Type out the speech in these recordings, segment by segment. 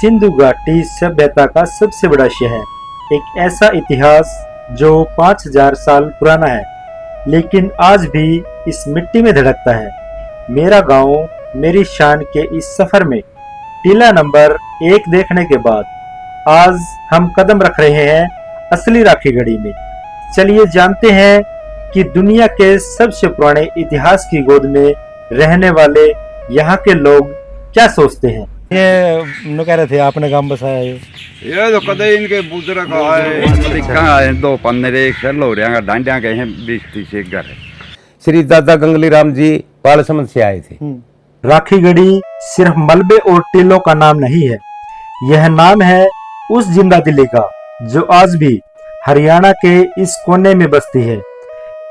सिंधु घाटी सभ्यता का सबसे बड़ा शहर, एक ऐसा इतिहास जो 5000 साल पुराना है, लेकिन आज भी इस मिट्टी में धड़कता है। मेरा गांव मेरी शान के इस सफर में टीला नंबर 1 देखने के बाद आज हम कदम रख रहे हैं असली राखीगढ़ी में। चलिए जानते हैं कि दुनिया के सबसे पुराने इतिहास की गोद में रहने वाले यहाँ के लोग क्या सोचते हैं। ये कह रहे थे आपने गांव बसाया ये तो कदे इनके बुजुर्ग है दो पन्ने एक सेल हो रहा डांडिया के हैं 20-30 एक घर है। श्री दादा गंगली राम जी बालसमंद से आए थे। राखीगढ़ी सिर्फ मलबे और टीलों का नाम नहीं है, यह नाम है उस जिंदा दिली का जो आज भी हरियाणा के इस कोने में बसती है।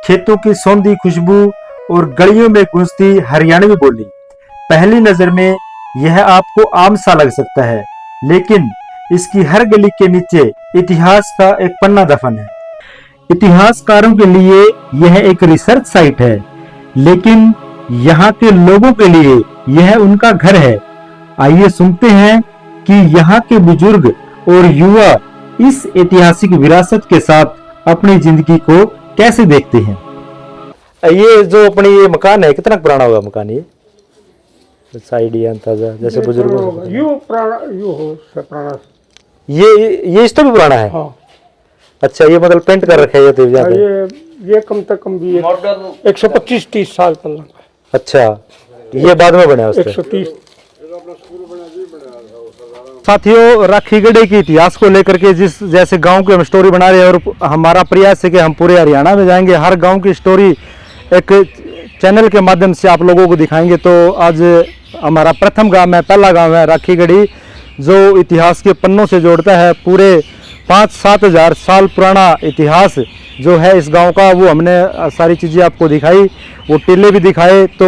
खेतों की सौंधी खुशबू और गलियों में गूंजती हरियाणवी बोली। पहली नजर में यह आपको आम सा लग सकता है, लेकिन इसकी हर गली के नीचे इतिहास का एक पन्ना दफन है। इतिहासकारों के लिए यह एक रिसर्च साइट है, लेकिन यहाँ के लोगों के लिए यह उनका घर है। आइए सुनते हैं कि यहाँ के बुजुर्ग और युवा इस ऐतिहासिक विरासत के साथ अपनी जिंदगी को कैसे देखते हैं। ये जो अपनी ये मकान है, कितना पुराना होगा मकान? ये आइडिया अंदाजा जैसे बुजुर्ग ये इस तो भी पुराना है। हाँ। अच्छा, ये मतलब पेंट कर रखे हैं ये कम से कम भी 125-30 साल पहले। अच्छा, ये बाद में बना उससे 130। साथियों, राखीगढ़ी के इतिहास को लेकर के जिस जैसे गांव की हम स्टोरी बना रहे हैं और हमारा प्रयास है कि हम पूरे हरियाणा में जाएंगे, हर गांव की स्टोरी एक चैनल के माध्यम से आप लोगों को दिखाएंगे। तो आज हमारा प्रथम गांव है, पहला गांव है राखीगढ़ी, जो इतिहास के पन्नों से जोड़ता है। पूरे 5-7 हजार साल पुराना इतिहास जो है इस गांव का, वो हमने सारी चीज़ें आपको दिखाई, वो टीले भी दिखाए। तो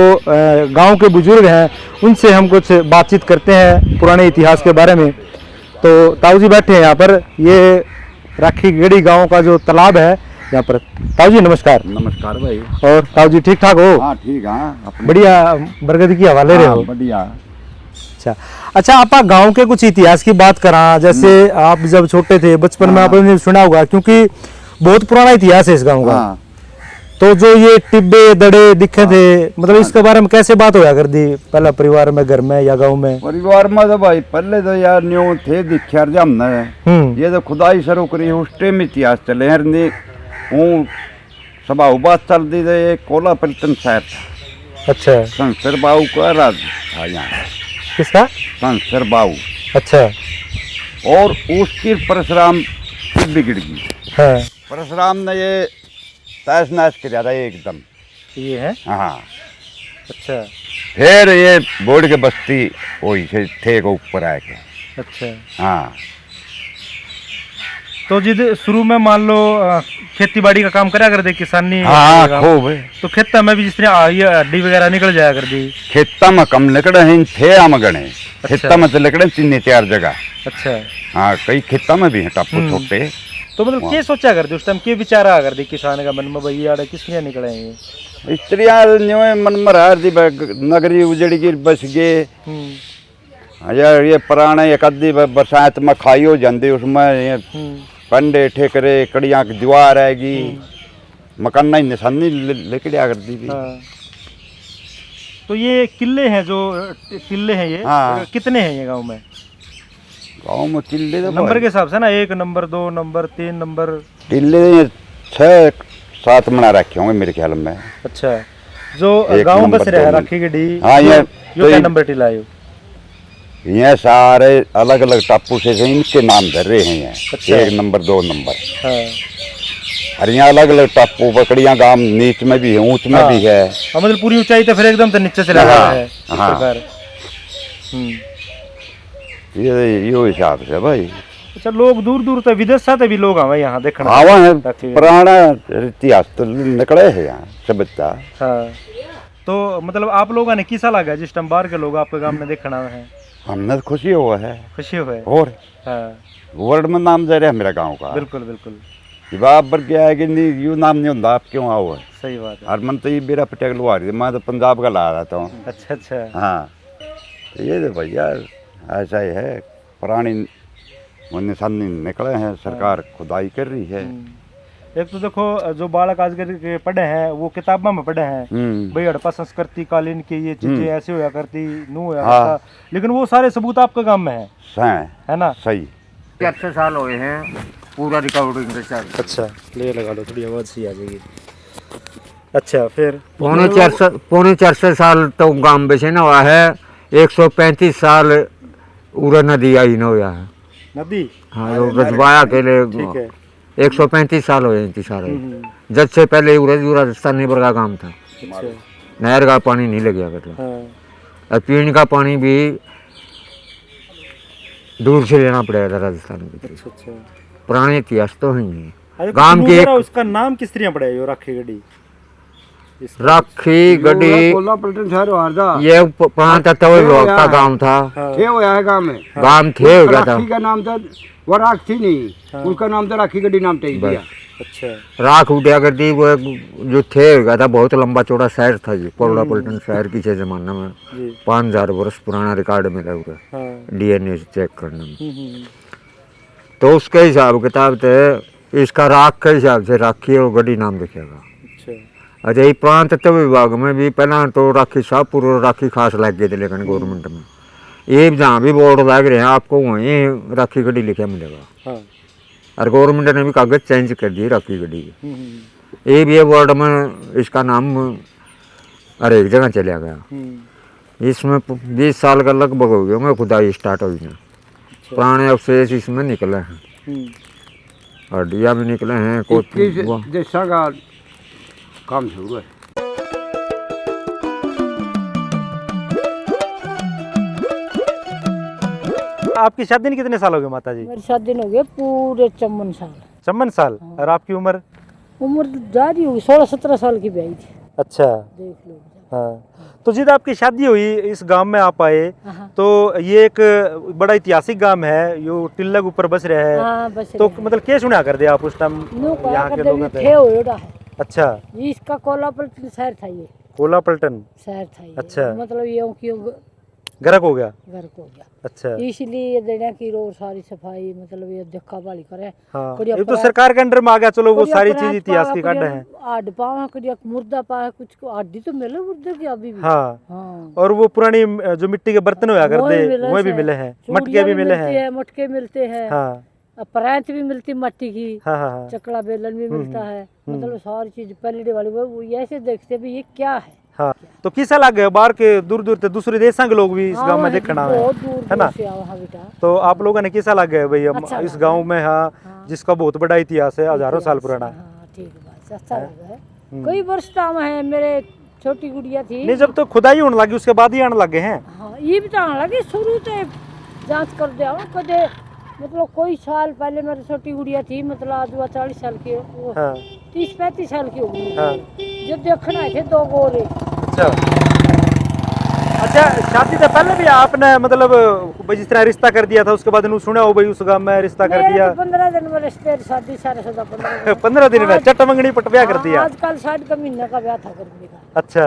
गांव के बुजुर्ग हैं, उनसे हम कुछ बातचीत करते हैं पुराने इतिहास के बारे में। तो ताऊ जी बैठे हैं यहाँ पर, ये राखीगढ़ी गांव का जो तालाब है यहाँ पर। ताऊ जी नमस्कार। नमस्कार भाई। और ताऊ जी ठीक ठाक हो? हाँ ठीक है, बढ़िया। बरगद की हवा ले रहे हो? बढ़िया। अच्छा, आप गांव के कुछ इतिहास की बात करा, जैसे आप जब छोटे थे बचपन में आपने सुना होगा, क्योंकि बहुत पुराना इतिहास है इस गांव का। तो जो ये टिब्बे दड़े दिखे थे, मतलब इसके बारे में कैसे बात होया कर दी पहला परिवार में, घर में या गांव में? परिवार में तो भाई पहले तो यार न्यू थे दिखा हमने, ये तो खुदाई शुरू करी उस टाइम इतिहास चले हैं। सभा बात चलती थी, ये कोला परितन शहर था। अच्छा, संसर बाबू का राज था यहाँ। किसका? संसर बाबू। अच्छा। और उसकी परशुराम बिगड़ गई। हाँ। परशुराम ने ये तहस नहस किया था एकदम। ये है? हाँ। अच्छा। फिर ये बोर्ड के बस्ती वही थे को ऊपर आए के। अच्छा। हाँ। तो जिद शुरू में मान लो खेती बाड़ी का काम करा कर दे, किसानी। हाँ खूब। तो खेता में भी जिस तरह ये हड्डी वगैरह निकल जाया कर दी। खेता में कम निकले हैं, थे आम गणे। खेता में तो निकले 3-4 जगह। अच्छा। हाँ, कई खेता में भी हैं टापू छोटे। तो मतलब क्या सोचा कर दी उस टाइम, क्या विचार आ कर दी किसान का मन में, भाई यार किस लिए निकले हैं स्त्रियां मन में रह दी, नगरी उजड़ गिर बस गए यार। ये पुराने एक आधी बरसात में खाई हो जाती, उसमें पंडे ठेकरे कड़ियाँ की दीवार आएगी, मकान ही निशानी लेके आ कर दी। हाँ। तो ये किले हैं, जो किले हैं ये। हाँ। कितने हैं ये गांव में? गाँव में किले तो नंबर के हिसाब से ना, 1 नंबर 2 नंबर 3 नंबर किले 6-7 बना रखे होंगे मेरे ख्याल में। अच्छा, जो गांव बस रहा है राखीगढ़ी। हाँ, ये क्या नंबर टीला है? ये सारे अलग अलग टापू से इनके नाम धर रहे हैं। अच्छा। 1 नंबर 2 नंबर। हाँ। और यहाँ अलग अलग टापू बकड़ियाँ गांव नीच में भी है, ऊंच में भी है। मतलब पूरी ऊंचाई तो फिर एकदम तो नीचे चला गया है। हाँ। ये हिसाब से भाई। अच्छा, लोग दूर दूर तक विदेश से भी लोग आवे यहाँ देखना। आवा है, पुराना इतिहास तो निकले है यहाँ सभ्यता। हाँ। तो मतलब आप लोगों ने किसा लगा जिस टाइम बाहर के लोग आपके गांव में देखना है? हमने खुशी हुआ है। खुशी हुआ है। और हाँ। वर्ल्ड में नाम दे रहे हैं मेरा गांव का। बिल्कुल बिल्कुल। बाप बर गया है कि नहीं, यू नाम नहीं होता, आप क्यों आओ है? सही बात है। और मन तो ये मेरा पटेल लुआ रही, मैं तो पंजाब का ला रहा था। अच्छा। हाँ, ये तो भैया ऐसा ही है, पुरानी वो निशानी निकले हैं, सरकार खुदाई कर रही है। एक तो देखो जो बालक आज के पढ़े हैं वो किताबों में पढ़े हैं भाई हड़प्पा संस्कृति कालीन की ये चीजें ऐसे होया करती नू होया करता, लेकिन वो सारे सबूत आपके गांव में है ना? सही 400 साल हुए हैं पूरा रिकॉर्डिंग के साथ। अच्छा ले लगा लो, थोड़ी आवाज सी आ जाएगी। अच्छा फिर पौने 400 साल तो गांव में से ना हुआ है। 135 साल उरा नदी आई न हुआ है नदी। हाँ वो रजवाया के ठीक है। लिए 135 साल हुए हैं सारे। जब से पहले राजस्थान नेबर का काम था, अच्छा नहर का पानी नहीं लग गया मतलब। हाँ। और पीने का पानी भी दूर से लेना पड़ेगा था राजस्थान की तरफ। अच्छा पुराने इतिहास तो ही नहीं अरे है। गांव के उसका नाम किस तरह पड़ा है यो राखी गढ़ी? राखी गढ़ी कोला पलटन शहर वारदा ये पुराना तत्व विभाग का गांव था। थे होया है गांव में। गांव थे हो गया था। राखी का नाम था, वो राख थी नहीं, उसका नाम था राखी गढ़ी, नाम टेक दिया। अच्छा राख उड़िया गढ़ी वो जो थे हो गया था, बहुत लंबा चौड़ा शहर था जी, कोला पलटन शहर किसी जमाने में 5000 वर्ष पुराना रिकॉर्ड मिला हुआ है डीएनए चेक करने में। तो उसके हिसाब किताब थे इसका राख के हिसाब से राखी और गढ़ी नाम दिखेगा। अच्छा ये प्रांत तत्व विभाग में भी पहला तो राखी शाहपुर और राखी खास लग गए थे, लेकिन गवर्नमेंट में ये जहाँ भी बोर्ड लग रहे हैं आपको वहीं राखी गढ़ी लिखा मिलेगा। और गवर्नमेंट ने भी कागज चेंज कर दिए राखी गढ़ी के। ये भी वर्ड में इसका नाम हर एक जगह चला गया। इसमें 20 साल का लगभग हो गया होंगे खुदाई स्टार्ट हुई है। पुराने अवशेष इसमें निकले हैं, हड्डियाँ भी निकले हैं। 21 देशा का काम शुरू है। आपकी शादी ने कितने साल हो गए माता जी? मेरी शादी हो गए पूरे 54 साल। 54 साल। और आपकी उम्र? उम्र जारी होगी 16-17 साल की ब्याही थी। अच्छा देख लो। हाँ तो जिद आपकी शादी हुई इस गांव में आप आए तो ये एक बड़ा ऐतिहासिक गांव है, यो टिल्लक ऊपर बस रहा है। हाँ, बस तो मतलब क्या सुना कर दिया आप उस टाइम यहाँ के लोगों थे? अच्छा इसका कोला पलटन शहर था, ये कोला पलटन शहर था ये। अच्छा मतलब ये क्यों गर्क हो गया? घर को गया। अच्छा इसलिए ये देना की रोज सारी सफाई मतलब ये देखा भाली करे। हाँ ये तो सरकार के अंडर में आ गया, चलो वो सारी चीज इतिहास की काट है। हड्ड पावा कड़िया मुर्दा पावा कुछ को हड्डी तो मिले मुर्दे की अभी भी। हाँ, हाँ। और वो पुरानी जो मिट्टी के बर्तन होया करते वो भी मिले हैं, मटके भी मिले हैं। मटके मिलते हैं। हाँ परात भी मिलती मट्टी की। हाँ चकला बेलन भी मिलता है। मतलब सारी चीज पहले वाली वो ऐसे देखते भी ये क्या है। हाँ तो किसा लग गया बाहर के दूर दूर से दूसरे देशों के लोग भी इस गांव में देखना है ना? तो आप लोगों ने किसा लग गया भाई हम इस गांव में हाँ जिसका बहुत बड़ा इतिहास है, हजारों साल पुराना है। ठीक बात, अच्छा लगा है। कई वर्ष काम है। मेरे छोटी गुड़िया थी नहीं जब तो खुदाई होने लगी उसके बाद ही आने लगे हैं। हाँ ये भी तो आने लगे शुरू से जांच कर दिया कदे मतलब कोई साल पहले मेरी छोटी गुड़िया थी, मतलब आज 40 साल की, 30-35 साल की हो गई। जब देखना आए थे 2 गोरे। अच्छा शादी से पहले भी आपने मतलब जिस तरह रिश्ता कर दिया था उसके बाद सुना हो भाई उस गांव में रिश्ता कर दिया? 15 दिन में रिश्ते शादी सारे 15 दिन में चट मंगनी पट ब्याह कर दिया? आजकल 60 का महीने का ब्याह था करने का। अच्छा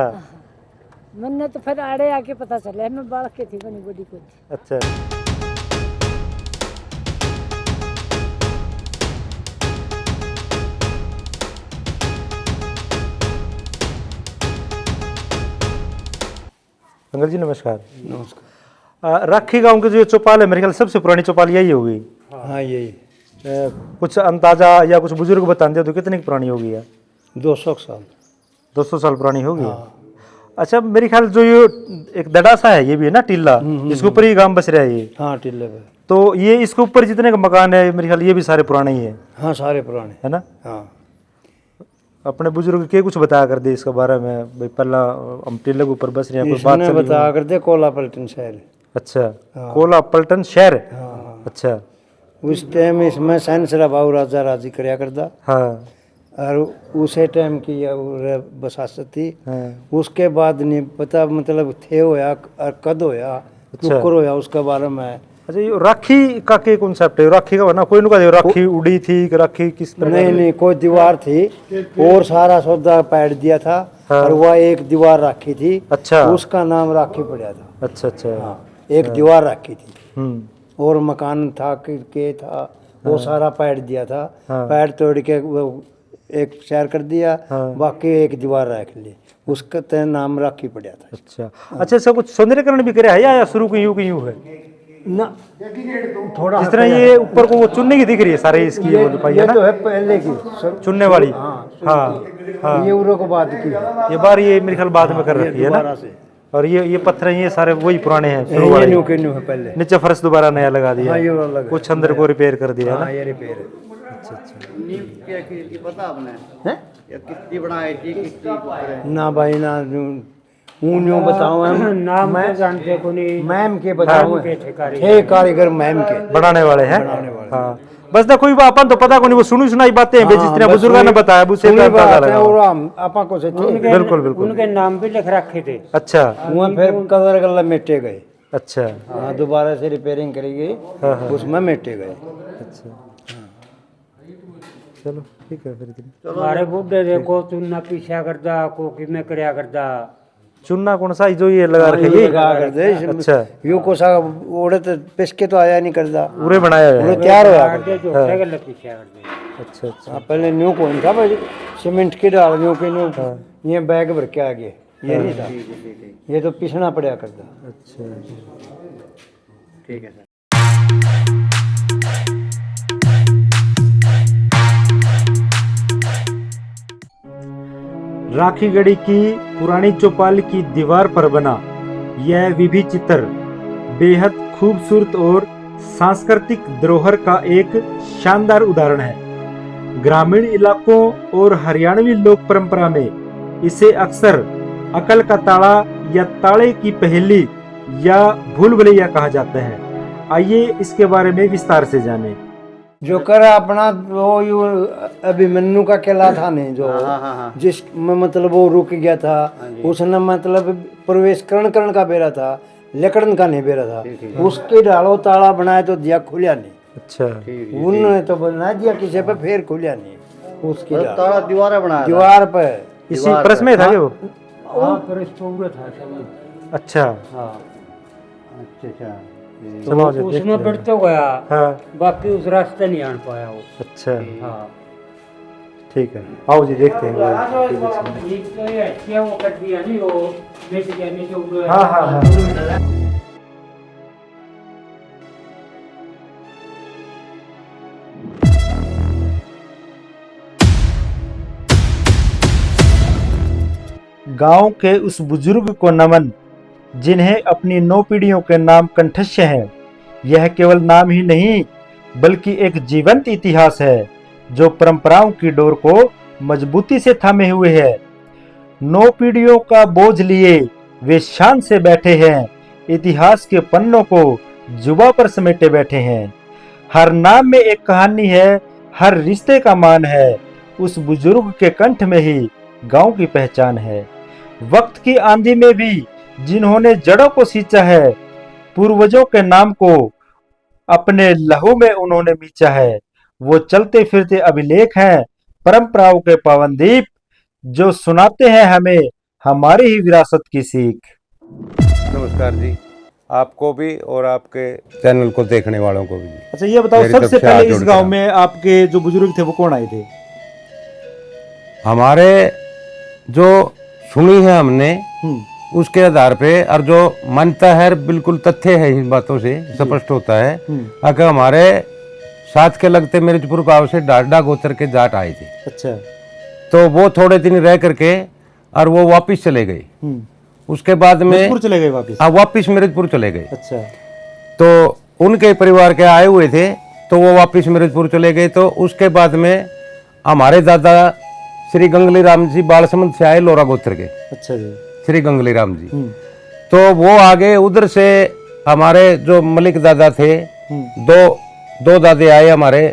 मैंने तो फिर आड़े आके पता चला मैं बाढ़ के थी बनी बड़ी को। अच्छा अंकल जी नमस्कार। नमस्कार। राखी गांव की जो चौपाल है मेरे ख्याल सबसे पुरानी चौपाल यही होगी। हाँ यही कुछ अंदाजा या कुछ बुजुर्ग बताते हो तो कितनी पुरानी होगी यार? 200 साल 200 साल पुरानी होगी। अच्छा मेरे ख्याल जो ये एक दड़ासा है ये भी है ना टिल्ला, इसके ऊपर ही गांव बस रहा है ये। हाँ टिल्ले पे। तो ये इसके ऊपर जितने का मकान है मेरे ख्याल ये भी सारे पुराने ही है। हाँ सारे पुराने है ना? हाँ अपने बुजुर्ग के कुछ बताया कर दे इसके बारे में भाई पहला हम टिल्ले के ऊपर बस रहे हैं, कोई बात इसने बताया करते कोला पलटन शहर। अच्छा कोला पलटन शहर। अच्छा उस टाइम इसमें सैनसरा बाबू राजा राजी करया करता। हाँ और उसे टाइम की बसासत थी। उसके बाद नहीं पता मतलब थे होया और कद होया टुकर होया उसके बारे में। अच्छा ये राखी का के कॉन्सेप्ट है? राखी का ना कोई नुका राखी उड़ी थी कि राखी किस तरह? नहीं कोई दीवार थी और सारा सौदा पैड दिया था। और वह एक दीवार राखी थी। अच्छा उसका नाम राखी पड़ा था। अच्छा अच्छा हाँ एक दीवार राखी थी। और मकान था के था वो सारा पैर दिया था। पैर तोड़ के वो एक शहर कर दिया, बाकी एक दीवार रख ली, उसका तो नाम राखी पड़ा था। अच्छा अच्छा, सब कुछ सौंदर्यकरण भी करे है या शुरू की यूं है ना थोड़ा जिस तरह ये ऊपर को वो चुनने की दिख रही है सारे इसकी ये, वो जो पाई है ये ना तो है पहले की चुनने वाली। हाँ ये उरो को बाद की ये बार ये मेरे ख्याल बाद में कर रखी है ना। दोबारा से और ये पत्थर ये सारे वही पुराने हैं शुरू ये वाले। न्यू के न्यू है पहले। नीचे फर्श दोबारा नया लगा दिया, हाँ, ये वाला लगा। कुछ अंदर को रिपेयर कर दिया है हाँ ना। ये रिपेयर है। ना भाई ना यूं बताऊं नाम तो जानते को नहीं। मैम के बताऊं है कारीगर मैम के बनाने वाले हैं। हाँ बस ना कोई अपन तो पता को नहीं, वो सुनी सुनाई बातें हैं जिस तरह बुजुर्गों ने बताया उसे अंदाजा लगा। और आपा को से थे बिल्कुल बिल्कुल। उनके नाम भी लिख रखे थे। अच्छा वहाँ फिर कलर गल्ला मिटे गए। अच्छा हाँ दोबारा से रिपेयरिंग करी गई, उसमें मिटे गए। अच्छा चलो ठीक है फिर। हमारे बुढ़े देखो चुनना पीछा करदा को कि मैं करया करदा। चुनना कौन सा जो ये लगा रखे ये लगा कर दे। अच्छा यो को सा ओड़े तो पिसके तो आया नहीं करदा, पूरे बनाया हुआ पूरे है। तैयार होया करदे करदा। जो है गल पीछा करदे। अच्छा अच्छा हाँ, पहले न्यू कौन था भाई, सीमेंट की डाल न्यू के न्यू ये बैग भर के आ गए, ये नहीं था, ये तो पिसना पड़ा करदा। अच्छा ठीक है सर। राखीगढ़ी की पुरानी चौपाल की दीवार पर बना यह विधि चित्र बेहद खूबसूरत और सांस्कृतिक धरोहर का एक शानदार उदाहरण है। ग्रामीण इलाकों और हरियाणवी लोक परंपरा में इसे अक्सर अकल का ताला या ताले की पहेली या भूल भुलैया कहा जाता है। आइए इसके बारे में विस्तार से जानें। जो कर अपना वो यू अभिमन्यु का किला था नहीं जो जिस में मतलब वो रुक गया था, उसने मतलब प्रवेश करण का बेरा था, लकड़न का नहीं बेरा था, उसके डालो ताला बनाया तो दिया खुलिया नहीं। अच्छा उन्होंने तो बना दिया किसी पे फिर खुलिया नहीं, उसकी ताला दीवार बनाया दीवार पे इसी प्रश्न में था क्या वो? हाँ पर इस पूरा था सब। अच्छा हाँ अच्छा चलो आज उसमें देखते हैं। बढ़ते गया, हाँ बाकी उस रास्ते नहीं आन पाया वो। अच्छा हाँ ठीक है आओ जी देखते हैं। एक तो ये क्या वो कर दिया नहीं वो मिट गया नीचे उड़। हाँ हाँ हाँ गांव के उस बुजुर्ग को नमन जिन्हें अपनी 9 पीढ़ियों के नाम कंठस्थ हैं। यह केवल नाम ही नहीं बल्कि एक जीवंत इतिहास है जो परंपराओं की डोर को मजबूती से थामे हुए है। 9 पीढ़ियों का बोझ लिए वे शान से बैठे हैं, इतिहास के पन्नों को जुबा पर समेटे बैठे हैं। हर नाम में एक कहानी है, हर रिश्ते का मान है। उस बुजुर्ग के कंठ में ही गांव की पहचान है। वक्त की आंधी में भी जिन्होंने जड़ों को सींचा है, पूर्वजों के नाम को अपने लहू में उन्होंने मींचा है, वो चलते फिरते अभिलेख हैं, परंपराओं के पावनदीप जो सुनाते हैं हमें हमारी ही विरासत की सीख। नमस्कार जी, आपको भी और आपके चैनल को देखने वालों को भी। अच्छा ये बताओ मेरी सबसे तरफ से हाथ पहले इस जोड़ गांव कर। में आपके जो बुजुर्ग थे वो कौन आए थे? हमारे जो सुनी है हमने उसके आधार पे और जो मानता है बिल्कुल तथ्य है, इन बातों से स्पष्ट होता है। अगर हमारे साथ के लगते मिर्जपुर गांव से डाडा गोत्र के जाट आए थे, अच्छा तो वो थोड़े दिन रह करके और वो वापिस चले गए। उसके बाद में मिर्जपुर चले गए वापस? हाँ, वापिस मिर्जपुर चले गए। अच्छा तो उनके परिवार के आए हुए थे तो वो वापिस मिर्जपुर चले गए। तो उसके बाद में हमारे दादा श्री गंगली राम जी बालसमंद से आए, लोरा गोत्र के अच्छा जी। श्री गंगली राम जी। तो वो आगे उधर से हमारे जो मलिक दादा थे, दो दादे आए हमारे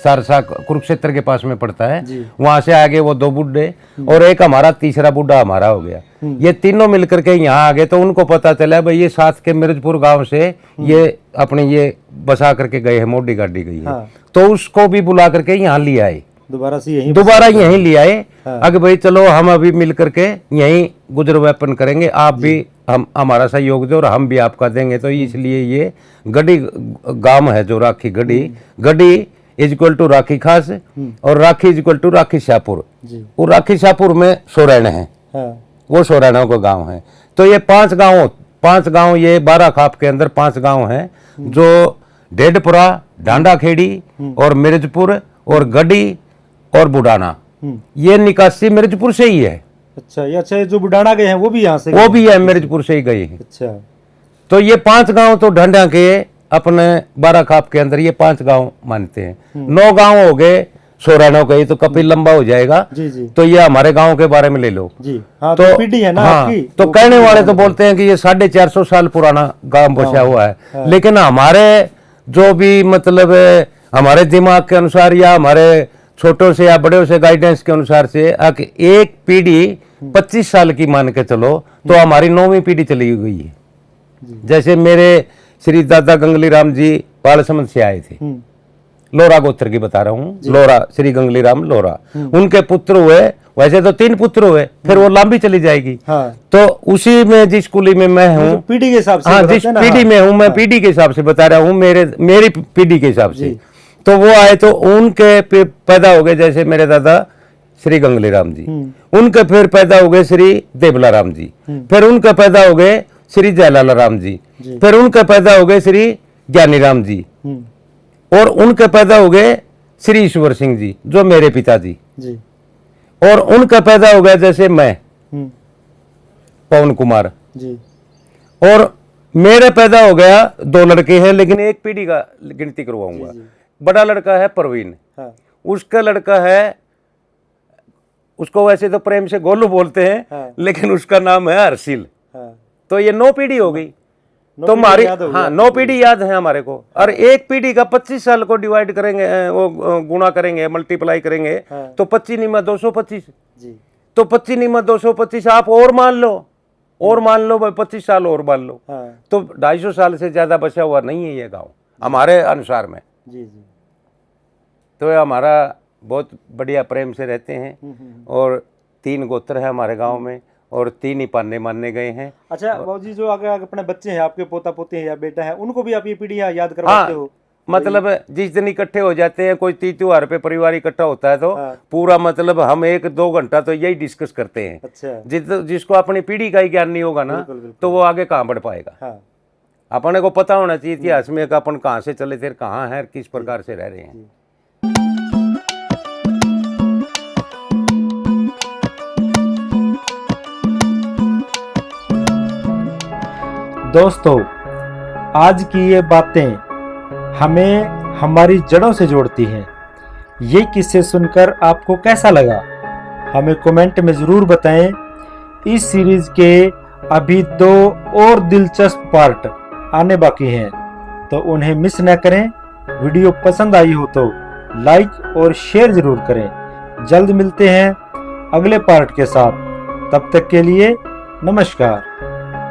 सरसा कुरुक्षेत्र के पास में पड़ता है, वहां से आगे वो 2 बुड्ढे और एक हमारा तीसरा बुड्ढा हमारा हो गया। ये तीनों मिलकर के यहाँ आ गए। तो उनको पता चला भाई ये साथ के मिर्जपुर गांव से ये अपने ये बसा करके गए हैं, मोटी गाड़ी गई है। तो उसको भी बुला करके यहाँ ले आए, दोबारा यहीं ले आए। अगर भाई चलो हम अभी मिल करके यहीं गुजर व्यापन करेंगे, आप भी हम हमारा सहयोग दो और हम भी आपका देंगे। तो इसलिए ये गढ़ी गांव है जो राखी गढ़ी, गढ़ी इज इक्वल टू राखी खास और राखी इज इक्वल टू राखी शाहपुर। वो राखी शाहपुर में सोरैन है, वो सोरैनों का गांव है। तो ये 5 गांव ये 12 खाप के अंदर 5 गांव हैं जो ढेडपुरा, डांडा खेड़ी और मिर्जपुर और गढ़ी और बुडाना, ये निकासी मिर्जपुर से ही है। अच्छा, ये अच्छा, जो बुडाना गए हैं वो भी यहाँ से? वो भी है मिर्जपुर से ही गए हैं। अच्छा, तो ये 5 गांव तो ढंडा के अपने 12 खाप के अंदर ये 5 गांव मानते हैं। 9 गांव हो गए सोरैनों के, तो कपिल लंबा हो जाएगा। जी जी तो ये हमारे गांव के बारे में ले लो जी। हाँ, तो पीढ़ी है ना हाँ, आपकी। तो कहने वाले तो बोलते हैं कि ये 450 साल पुराना गांव बसा हुआ है, लेकिन हमारे जो भी मतलब हमारे दिमाग के अनुसार या हमारे छोटों से या बड़े से गाइडेंस के अनुसार से एक पीढ़ी 25 साल की मान के चलो तो हमारी 9वीं पीढ़ी चली गई है। जैसे मेरे श्री दादा गंगली राम जी बालसमंद से आए थे, लोरा गोत्र की बता रहा हूँ, लोरा, श्री गंगली राम लोरा, उनके पुत्र हुए, वैसे तो 3 पुत्र हुए, फिर वो लंबी चली जाएगी। तो उसी में जिस कुली में मैं हूँ, पीढ़ी के हिसाब से, हाँ, जिस पीढ़ी में हूँ मैं पीढ़ी के हिसाब से बता रहा हूँ, मेरी पीढ़ी के हिसाब से। तो वो आए तो उनके पैदा हो गए, जैसे मेरे दादा श्री गंगली राम जी, उनके फिर पैदा हो गए श्री देवला राम जी, फिर उनके पैदा हो गए श्री जयलाल राम जी, फिर उनके पैदा हो गए श्री ज्ञानी राम जी, और उनके पैदा हो गए श्री ईश्वर सिंह जी जो मेरे पिताजी जी, और उनका पैदा हो गया जैसे मैं पवन कुमार जी, और मेरे पैदा हो गया 2 लड़के हैं, लेकिन एक पीढ़ी का गिनती करवाऊंगा। बड़ा लड़का है परवीन, उसका लड़का है, उसको वैसे तो प्रेम से गोलू बोलते हैं, लेकिन उसका नाम है हर्षिल। तो ये 9 पीढ़ी हो गई। तो हमारी 9 पीढ़ी याद है हमारे को, और एक पीढ़ी का 25 साल को डिवाइड करेंगे, वो गुणा करेंगे, मल्टीप्लाई करेंगे, तो 25 निमा 225 जी। तो 25 निमा 225 आप और मान लो भाई, 25 साल और मान लो, तो 250 साल से ज्यादा बचा हुआ नहीं है ये गांव हमारे अनुसार में जी। तो ये हमारा बहुत बढ़िया प्रेम से रहते हैं, और 3 गोत्र है हमारे गांव में, और 3 ही पाने मानने गए हैं। अच्छा बाबूजी, जो अगर अपने बच्चे हैं, आपके पोता पोते हैं या बेटा है, उनको भी आप ये पीढ़ियां याद करवाते हो? मतलब जिस दिन इकट्ठे हो जाते हैं, कोई त्योहार पे परिवार इकट्ठा होता है, तो पूरा मतलब हम 1-2 घंटा तो यही डिस्कस करते हैं। अच्छा। जिसको अपनी पीढ़ी का ही ज्ञान नहीं होगा ना, तो वो आगे कहाँ बढ़ पाएगा। अपने को पता होना चाहिए इतिहास में कि अपन कहाँ से चले थे, कहाँ है, किस प्रकार से रह रहे हैं। दोस्तों, आज की ये बातें हमें हमारी जड़ों से जोड़ती हैं। ये किस्से सुनकर आपको कैसा लगा, हमें कमेंट में ज़रूर बताएं। इस सीरीज के अभी 2 और दिलचस्प पार्ट आने बाकी हैं, तो उन्हें मिस न करें। वीडियो पसंद आई हो तो लाइक और शेयर ज़रूर करें। जल्द मिलते हैं अगले पार्ट के साथ, तब तक के लिए नमस्कार।